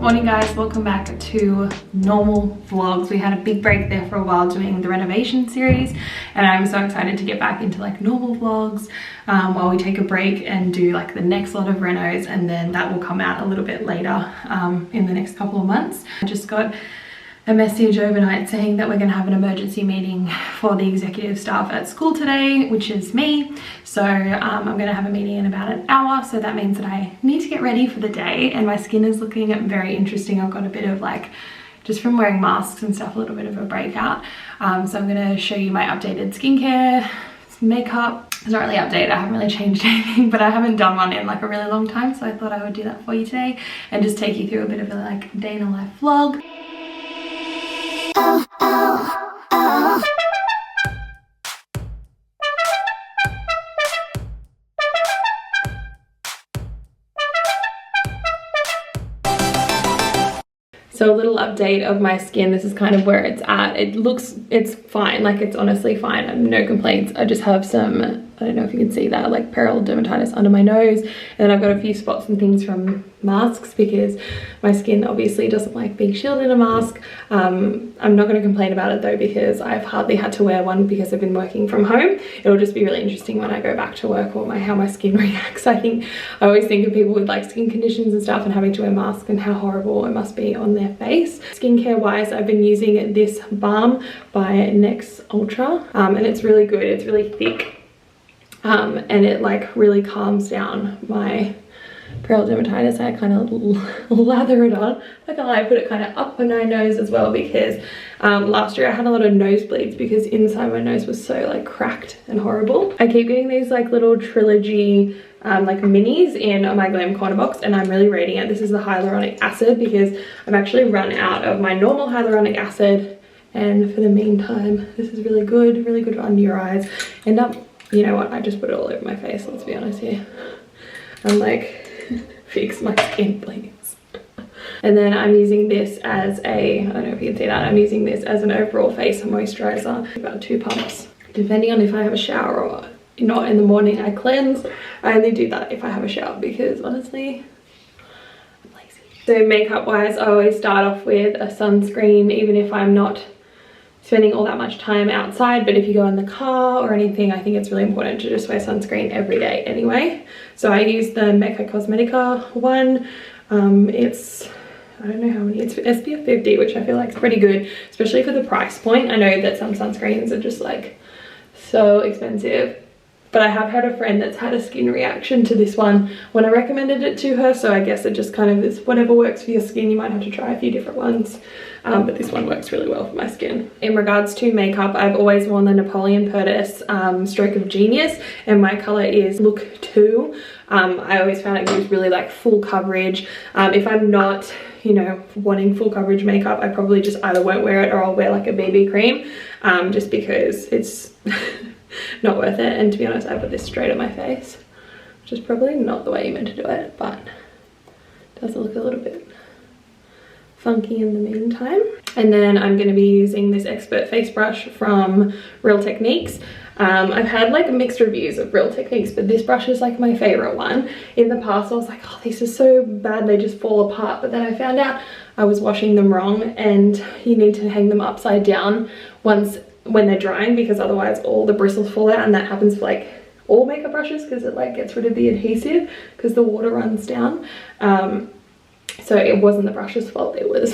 Morning guys, welcome back to normal vlogs. We had a big break there for a while doing the renovation series, and I'm so excited to get back into like normal vlogs while we take a break and do like the next lot of renos, and then that will come out a little bit later in the next couple of months. I just got a message overnight saying that we're going to have an emergency meeting for the executive staff at school today, which is me. So I'm going to have a meeting in about an hour, so that means that I need to get ready for the day, and my skin is looking very interesting. I've got a bit of like, just from wearing masks and stuff, a little bit of a breakout. So I'm going to show you my updated skincare, makeup. It's not really updated, I haven't really changed anything, but I haven't done one in like a really long time, so I thought I would do that for you today and just take you through a bit of a like day in a life vlog. So a little update of my skin. This is kind of where it's at. It's fine, like it's honestly fine. I have no complaints. I just have some, I don't know if you can see that, like perioral dermatitis under my nose, and then I've got a few spots and things from masks because my skin obviously doesn't like being shielded in a mask. I'm not going to complain about it though, because I've hardly had to wear one because I've been working from home. It'll just be really interesting when I go back to work or how my skin reacts. I always think of people with like skin conditions and stuff and having to wear masks and how horrible it must be on their face. Skincare wise, I've been using this balm by NYX Ultra, and it's really good. It's really thick, and it like really calms down my perioral dermatitis. I kind of lather it on. Like I put it kind of up my nose as well, because last year I had a lot of nosebleeds because inside my nose was so like cracked and horrible. I keep getting these like little trilogy like minis in my Glam Corner box, and I'm really rating it. This is the hyaluronic acid because I've actually run out of my normal hyaluronic acid, and for the meantime this is really good for under your eyes. And you know what, I just put it all over my face, let's be honest here. I'm like, fix my skin please. And then I'm using this as a, I don't know if you can see that, I'm using this as an overall face moisturizer, about 2 pumps. Depending on if I have a shower or not in the morning, I cleanse. I only do that if I have a shower because honestly, I'm lazy. So makeup wise, I always start off with a sunscreen, even if I'm not spending all that much time outside. But if you go in the car or anything, I think it's really important to just wear sunscreen every day anyway. So I use the Mecca Cosmetica one. It's, I don't know how many, it's SPF 50, which I feel like is pretty good, especially for the price point. I know that some sunscreens are just like so expensive, but I have had a friend that's had a skin reaction to this one when I recommended it to her, so I guess it just kind of is whatever works for your skin. You might have to try a few different ones, but this one works really well for my skin. In regards to makeup, I've always worn the Napoleon Purtis Stroke of Genius, and my color is Look 2. I always found it gives really like full coverage. If I'm not, you know, wanting full coverage makeup, I probably just either won't wear it or I'll wear like a BB cream, just because it's not worth it. And to be honest, I put this straight on my face, which is probably not the way you meant to do it, but it does look a little bit funky in the meantime. And then I'm going to be using this Expert face brush from Real Techniques. I've had like mixed reviews of Real Techniques, but this brush is like my favorite one. In the past I was like, oh, these are so bad, they just fall apart, but then I found out I was washing them wrong, and you need to hang them upside down when they're drying, because otherwise all the bristles fall out, and that happens for like all makeup brushes because it like gets rid of the adhesive because the water runs down. So it wasn't the brush's fault, it was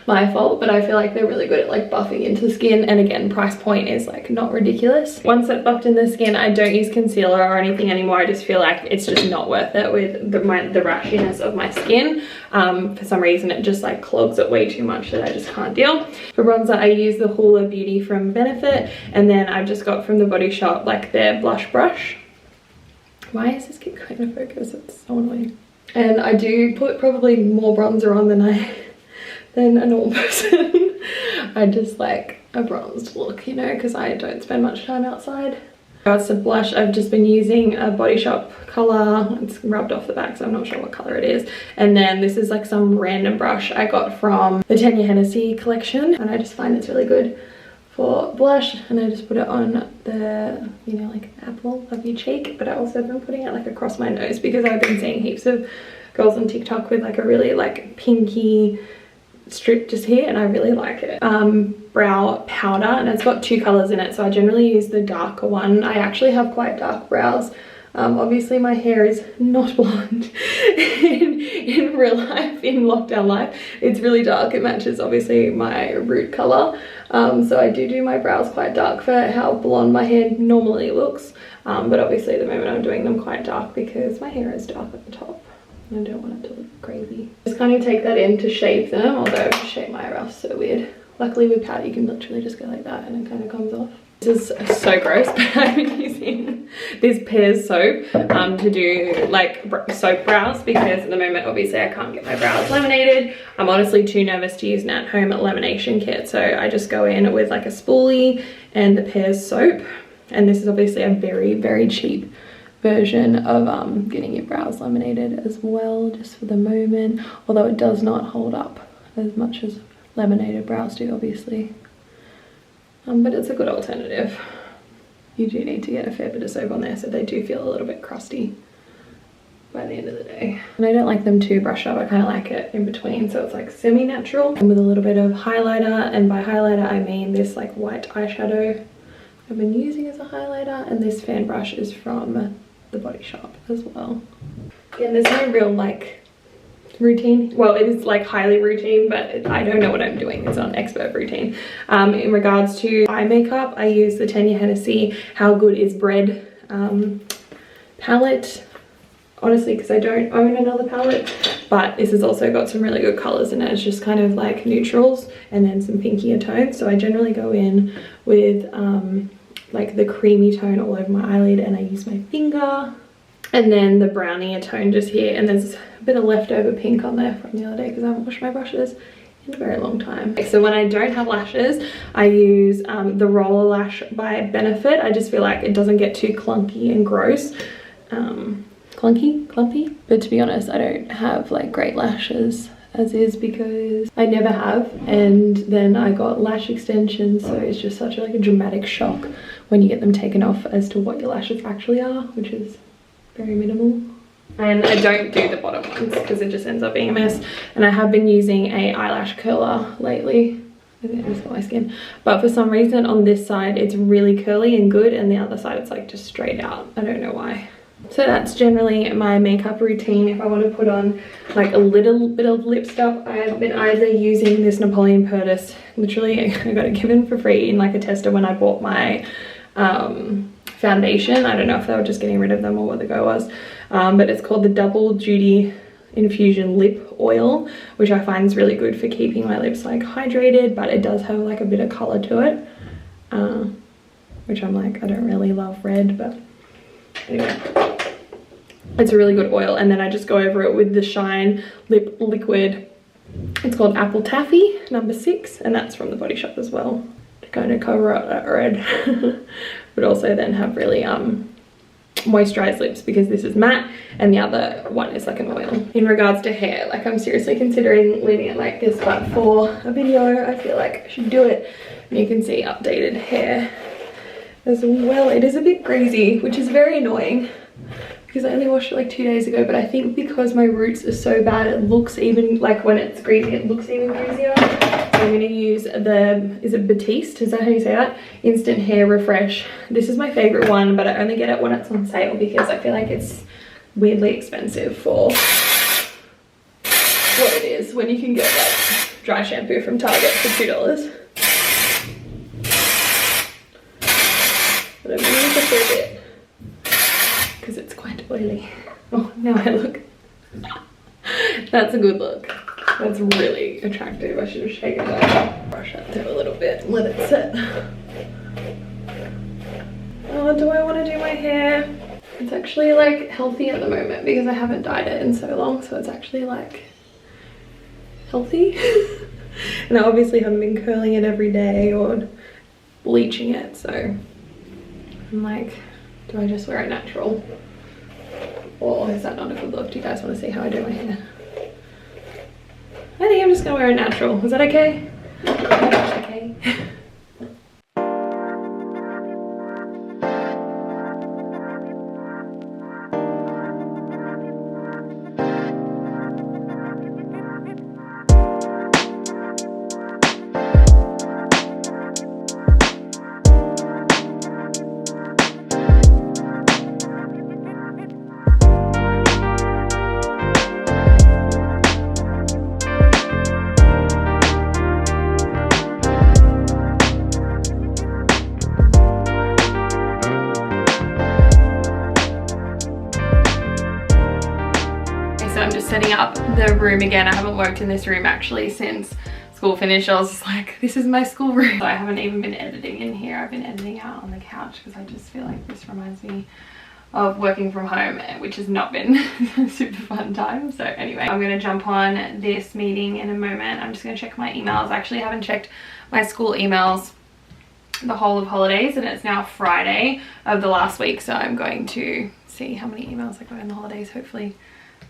my fault, but I feel like they're really good at like buffing into the skin, and again, price point is like not ridiculous. Once it's buffed in the skin, I don't use concealer or anything anymore. I just feel like it's just not worth it with the rashiness of my skin. For some reason it just like clogs it way too much that I just can't deal. For bronzer, I use the Hoola Beauty from Benefit, and then I've just got from the Body Shop like their blush brush. Why is this keep going to focus? It's so annoying. And I do put probably more bronzer on than a normal person. I just like a bronzed look, you know, because I don't spend much time outside. As to blush, I've just been using a Body Shop color. It's rubbed off the back, so I'm not sure what color it is. And then this is like some random brush I got from the 10 Year Hennessy collection, and I just find it's really good for blush, and I just put it on the, you know, like apple of your cheek, but I also have been putting it like across my nose because I've been seeing heaps of girls on TikTok with like a really like pinky strip just here, and I really like it. Brow powder, and it's got 2 colors in it, so I generally use the darker one. I actually have quite dark brows. Obviously my hair is not blonde in real life, in lockdown life. It's really dark. It matches obviously my root color. So I do my brows quite dark for how blonde my hair normally looks. But obviously at the moment I'm doing them quite dark because my hair is dark at the top. I don't want it to look crazy. Just kind of take that in to shape them, although to shape my eyebrows so weird. Luckily with powder you can literally just go like that and it kind of comes off. This is so gross, but I've been using this Pears soap to do like soap brows, because at the moment obviously I can't get my brows laminated. I'm honestly too nervous to use an at-home lamination kit, so I just go in with like a spoolie and the Pears soap, and this is obviously a very, very cheap version of getting your brows laminated as well, just for the moment, although it does not hold up as much as laminated brows do obviously. But it's a good alternative. You do need to get a fair bit of soap on there so they do feel a little bit crusty by the end of the day. And I don't like them too brushed up, I kind of like it in between, so it's like semi-natural. And with a little bit of highlighter, and by highlighter I mean this like white eyeshadow I've been using as a highlighter, and this fan brush is from the Body Shop as well. Again, there's no real like routine. Well, it is like highly routine, but I don't know what I'm doing. It's not an expert routine. In regards to eye makeup, I use the Tanya Hennessy How Good Is Bread palette, honestly, because I don't own another palette, but this has also got some really good colors in it. It's just kind of like neutrals and then some pinkier tones, so I generally go in with like the creamy tone all over my eyelid, and I use my finger, and then the brownier tone just here, and there's a bit of leftover pink on there from the other day because I haven't washed my brushes in a very long time. So when I don't have lashes, I use the Roller Lash by Benefit. I just feel like it doesn't get too clunky and gross. Clumpy, but to be honest I don't have like great lashes as is because I never have, and then I got lash extensions, so it's just such like a dramatic shock when you get them taken off as to what your lashes actually are, which is very minimal. And I don't do the bottom ones because it just ends up being a mess, and I have been using a eyelash curler lately. I think I just got my skin, but for some reason on this side it's really curly and good, and the other side it's like just straight out. I don't know why. So that's generally my makeup routine. If I want to put on like a little bit of lip stuff, I have been either using this Napoleon Purtis, literally I got it given for free in like a tester when I bought my foundation. I don't know if they were just getting rid of them or what the go was, but it's called the Double Duty Infusion Lip Oil, which I find is really good for keeping my lips like hydrated, but it does have like a bit of color to it, which I'm like, I don't really love red, but anyway, it's a really good oil. And then I just go over it with the Shine Lip Liquid. It's called Apple Taffy number 6, and that's from the Body Shop as well, to kind of cover up that red but also then have really moisturized lips, because this is matte and the other one is like an oil. In regards to hair, like I'm seriously considering leaving it like this, but for a video I feel like I should do it. And you can see updated hair as well. It is a bit greasy, which is very annoying because I only washed it like 2 days ago, but I think because my roots are so bad it looks even, like when it's greasy it looks even greasier. So I'm going to use the, is it Batiste, is that how you say that? Instant Hair Refresh. This is my favorite one, but I only get it when it's on sale because I feel like it's weirdly expensive for what it is, when you can get like dry shampoo from Target for $2. But I'm going to use it for a bit because it's quite oily. Oh, now I look. That's a good look. That's really attractive. I should have shaken that. Brush that through a little bit and let it sit. Oh, do I want to do my hair? It's actually like healthy at the moment because I haven't dyed it in so long, so it's actually like healthy. And I obviously haven't been curling it every day or bleaching it, so I'm like, do I just wear it natural? Or is that not a good look? Do you guys want to see how I do my hair? I think I'm just gonna wear it natural. Is that okay? Okay. so I'm just setting up the room again. I haven't worked in this room actually since school finished. I was just like, this is my school room. So I haven't even been editing in here. I've been editing out on the couch because I just feel like this reminds me of working from home, which has not been a super fun time. So anyway, I'm gonna jump on this meeting in a moment. I'm just gonna check my emails. I actually haven't checked my school emails the whole of holidays, and it's now Friday of the last week, so I'm going to see how many emails I got in the holidays. Hopefully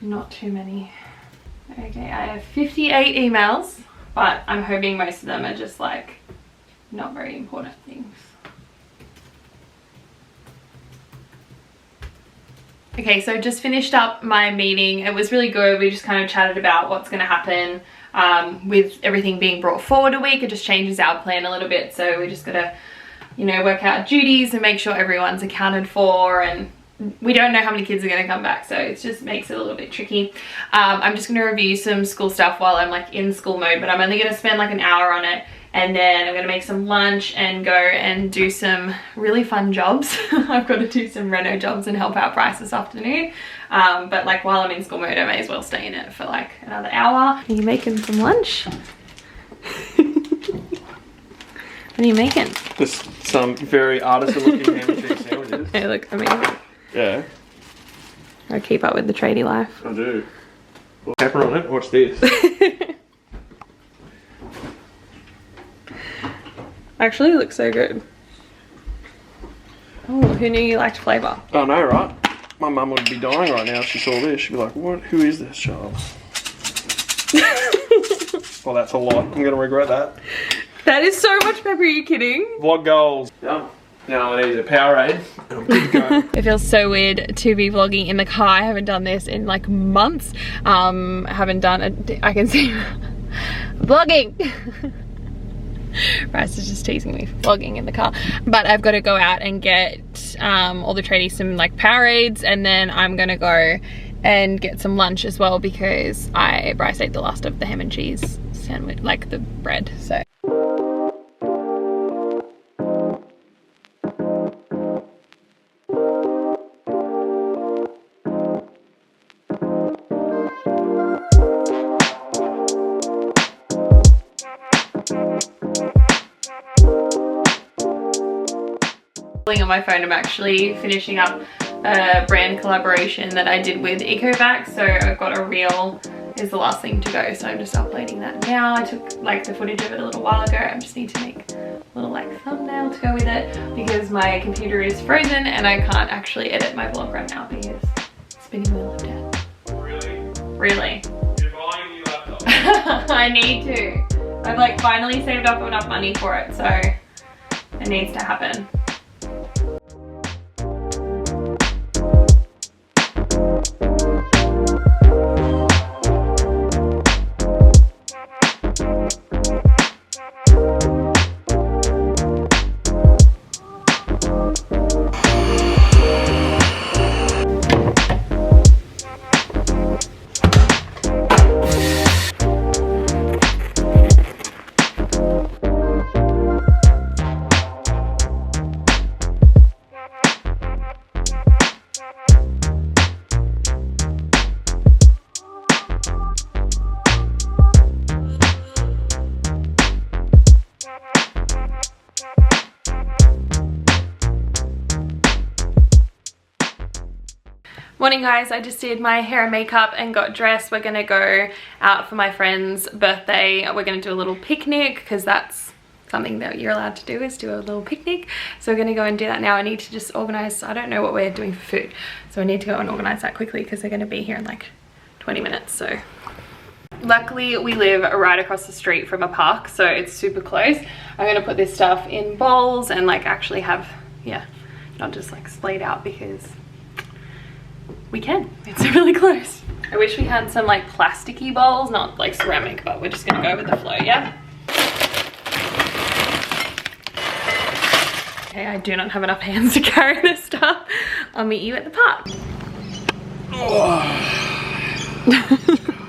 not too many. Okay, I have 58 emails, but I'm hoping most of them are just like not very important things. Okay, so just finished up my meeting. It was really good. We just kind of chatted about what's going to happen with everything being brought forward a week. It just changes our plan a little bit. So we just got to, you know, work out duties and make sure everyone's accounted for, and we don't know how many kids are going to come back, so it just makes it a little bit tricky. I'm just going to review some school stuff while I'm like in school mode, but I'm only going to spend like an hour on it, and then I'm going to make some lunch and go and do some really fun jobs. I've got to do some reno jobs and help out Bryce this afternoon, but like while I'm in school mode I may as well stay in it for like another hour. Are you making some lunch? What are you making? Just some very artisan looking ham and cheese sandwiches. They look amazing. Yeah. I keep up with the tradie life. I do. Pepper on it, watch this. Actually, it looks so good. Oh, who knew you liked flavour? I know, right? My mum would be dying right now if she saw this. She'd be like, what? Who is this child? Well, that's a lot. I'm going to regret that. That is so much pepper, are you kidding? Vlog goals. Yeah. Now I need a Powerade and I'm good to go. It feels so weird to be vlogging in the car. I haven't done this in like months. I haven't done it. I can see vlogging. Bryce is just teasing me for vlogging in the car. But I've got to go out and get all the tradies some like Powerades, and then I'm gonna go and get some lunch as well because Bryce ate the last of the ham and cheese sandwich, like the bread. So. On my phone, I'm actually finishing up a brand collaboration that I did with EcoVac, so I've got a reel is the last thing to go, so I'm just uploading that now. I took like the footage of it a little while ago. I just need to make a little like thumbnail to go with it because my computer is frozen and I can't actually edit my vlog right now because it's been in the middle of death. Really? Really? You're buying a new laptop. I need to. I've like finally saved up enough money for it, so it needs to happen. Morning guys, I just did my hair and makeup and got dressed. We're gonna go out for my friend's birthday. We're gonna do a little picnic because that's something that you're allowed to do, is do a little picnic. So we're gonna go and do that now. I need to just organize, I don't know what we're doing for food. So I need to go and organize that quickly because they're gonna be here in like 20 minutes, so. Luckily we live right across the street from a park, so it's super close. I'm gonna put this stuff in bowls and like actually have, yeah, not just like splayed out because we can. It's really close. I wish we had some like plasticky bowls, not like ceramic, but we're just gonna go with the flow, yeah? Okay, I do not have enough hands to carry this stuff. I'll meet you at the park.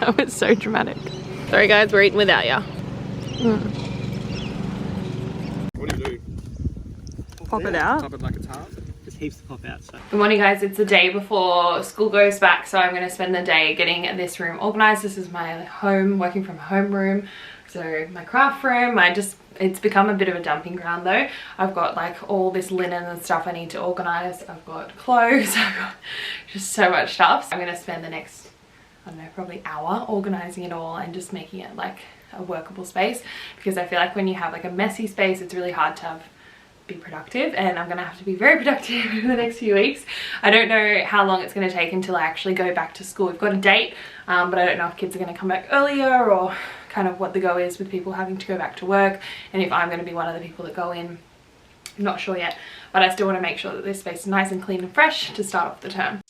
That was so dramatic. Sorry guys, we're eating without ya. What do you do? Pop it out. Pop it like it's hard. Just heaps to pop out. So. Good morning, guys. It's the day before school goes back, so I'm going to spend the day getting this room organized. This is my home, working from home room. So my craft room, it's become a bit of a dumping ground though. I've got like all this linen and stuff I need to organize. I've got clothes, I've got just so much stuff. So I'm going to spend the next, I don't know, probably hour organizing it all and just making it like a workable space, because I feel like when you have like a messy space, it's really hard to be productive, and I'm gonna have to be very productive in the next few weeks. I don't know how long it's gonna take until I actually go back to school. We've got a date, but I don't know if kids are gonna come back earlier or kind of what the go is with people having to go back to work, and if I'm gonna be one of the people that go in. I'm not sure yet, but I still want to make sure that this space is nice and clean and fresh to start off the term.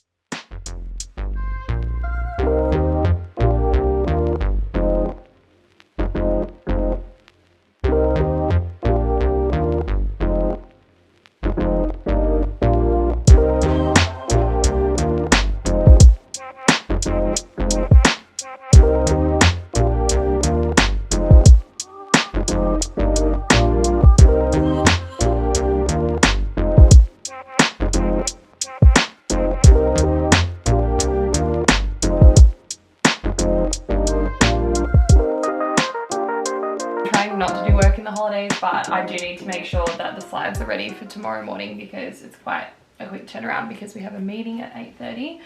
Not to do work in the holidays, but I do need to make sure that the slides are ready for tomorrow morning, because it's quite a quick turnaround because we have a meeting at 8:30.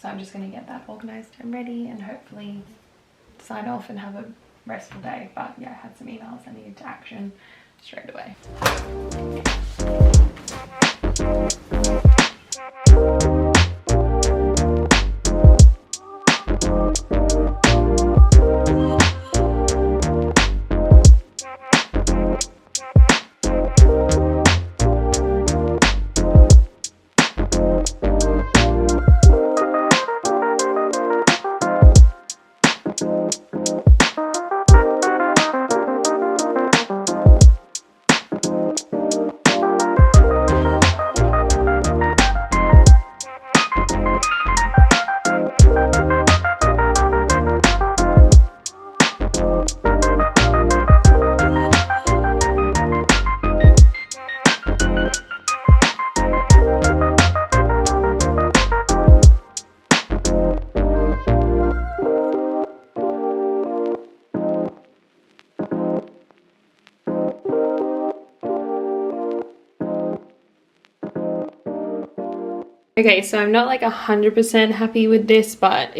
So I'm just going to get that organized and ready and hopefully sign off and have a restful day. But yeah, I had some emails I needed to action straight away. Okay, so I'm not like 100% happy with this, but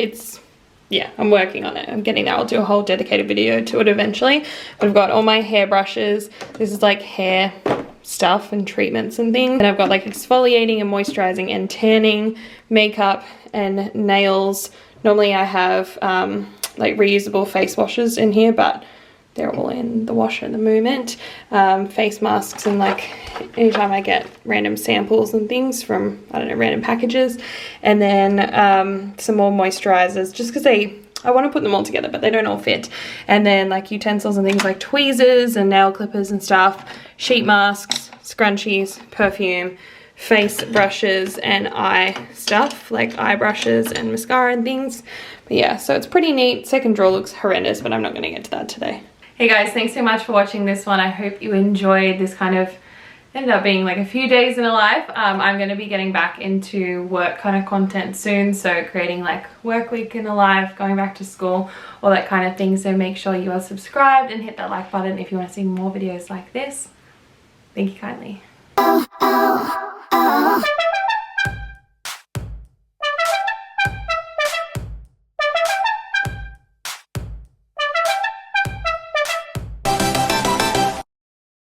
yeah, I'm working on it. I'm getting there. I'll do a whole dedicated video to it eventually. But I've got all my hair brushes. This is like hair stuff and treatments and things. And I've got like exfoliating and moisturizing and tanning, makeup and nails. Normally I have like reusable face washes in here, but they're all in the washer at the moment. Face masks, and like anytime I get random samples and things from, I don't know, random packages. And then some more moisturizers, just because I want to put them all together, but they don't all fit. And then like utensils and things like tweezers and nail clippers and stuff, sheet masks, scrunchies, perfume, face brushes and eye stuff, like eye brushes and mascara and things. But yeah, so it's pretty neat. Second drawer looks horrendous, but I'm not going to get to that today. Hey guys, thanks so much for watching this one. I hope you enjoyed this. Kind of ended up being like a few days in a life. I'm going to be getting back into work kind of content soon, so creating like work week in a life, going back to school, all that kind of thing. So make sure you are subscribed and hit that like button if you want to see more videos like this. Thank you kindly.